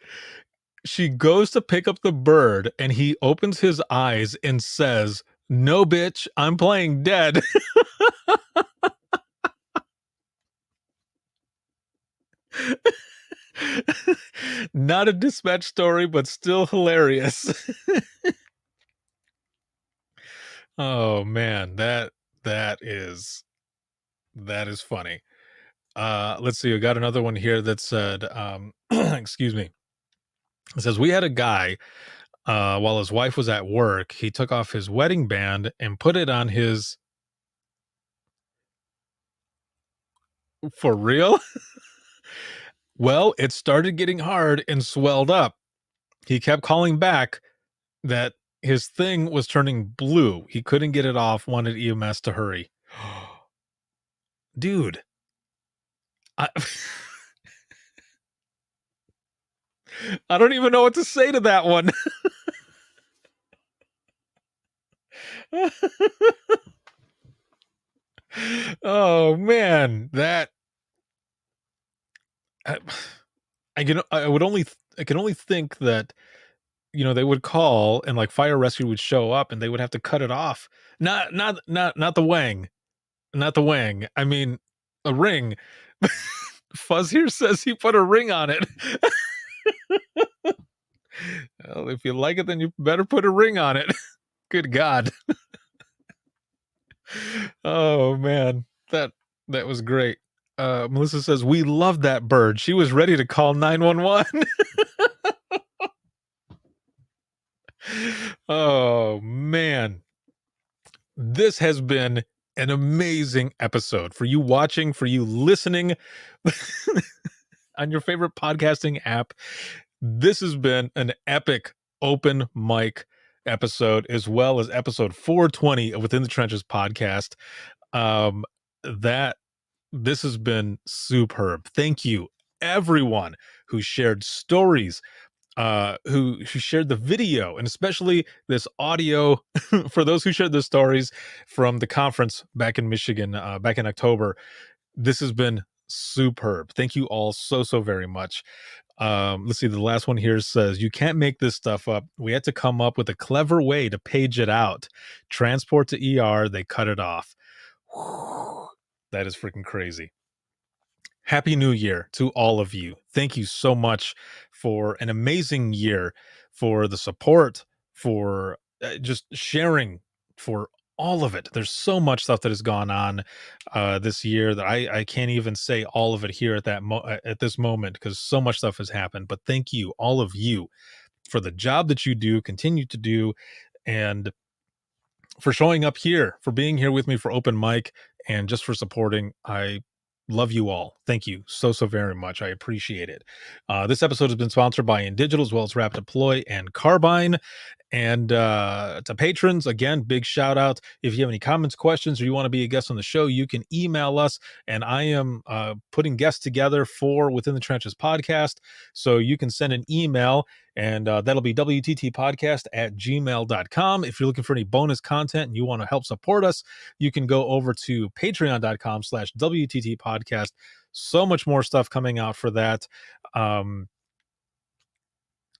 She goes to pick up the bird, and he opens his eyes and says, no, bitch, I'm playing dead. Not a dispatch story, but still hilarious. Oh man, that is funny. Let's see. We got another one here that said, excuse me. It says, we had a guy, while his wife was at work, he took off his wedding band and put it on his, for real? Well, it started getting hard and swelled up. He kept calling back that his thing was turning blue. He couldn't get it off, wanted EMS to hurry. Dude. I don't even know what to say to that one. Oh man, that I can only think that they would call and like fire rescue would show up and they would have to cut it off. Not the wang. Not the wang. I mean a ring. Fuzz here says he put a ring on it. Well, if you like it, then you better put a ring on it. Good God. Oh man, that was great. Melissa says we love that bird. She was ready to call 911. Oh man, this has been an amazing episode for you watching, for you listening on your favorite podcasting app. This has been an epic open mic episode, as well as episode 420 of Within the Trenches podcast. This has been superb. Thank you, everyone who shared stories, who shared the video, and especially this audio for those who shared the stories from the conference back in Michigan, back in October. This has been superb. Thank you all so very much. Let's see. The last one here says, you can't make this stuff up. We had to come up with a clever way to page it out. Transport to ER. They cut it off. Whew, that is freaking crazy. Happy New Year to all of you. Thank you so much for an amazing year, for the support, for just sharing, for all of it. There's so much stuff that has gone on this year that I can't even say all of it here at this moment, because so much stuff has happened. But thank you, all of you, for the job that you do, continue to do, and for showing up here, for being here with me for open mic, and just for supporting. I love you all. Thank you so very much. I appreciate it. This episode has been sponsored by InDigital, as well as Rapid Deploy and Carbine. And to patrons, again, big shout out. If you have any comments, questions, or you want to be a guest on the show, you can email us. And I am putting guests together for Within the Trenches podcast. So you can send an email, and that'll be wttpodcast@gmail.com. If you're looking for any bonus content and you want to help support us, you can go over to patreon.com/WTT podcast. So much more stuff coming out for that.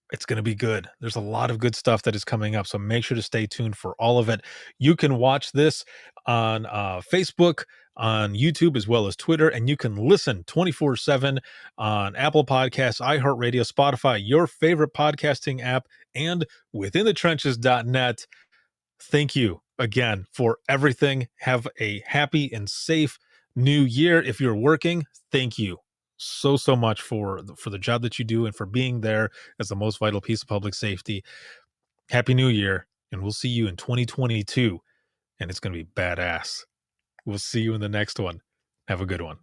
It's going to be good. There's a lot of good stuff that is coming up, so make sure to stay tuned for all of it. You can watch this on Facebook, on YouTube, as well as Twitter, and you can listen 24/7 on Apple Podcasts, iHeartRadio, Spotify, your favorite podcasting app, and withinthetrenches.net. Thank you again for everything. Have a happy and safe new year. If you're working, thank you so much for the job that you do and for being there as the most vital piece of public safety. Happy New Year, and we'll see you in 2022, and it's going to be badass. We'll see you in the next one. Have a good one.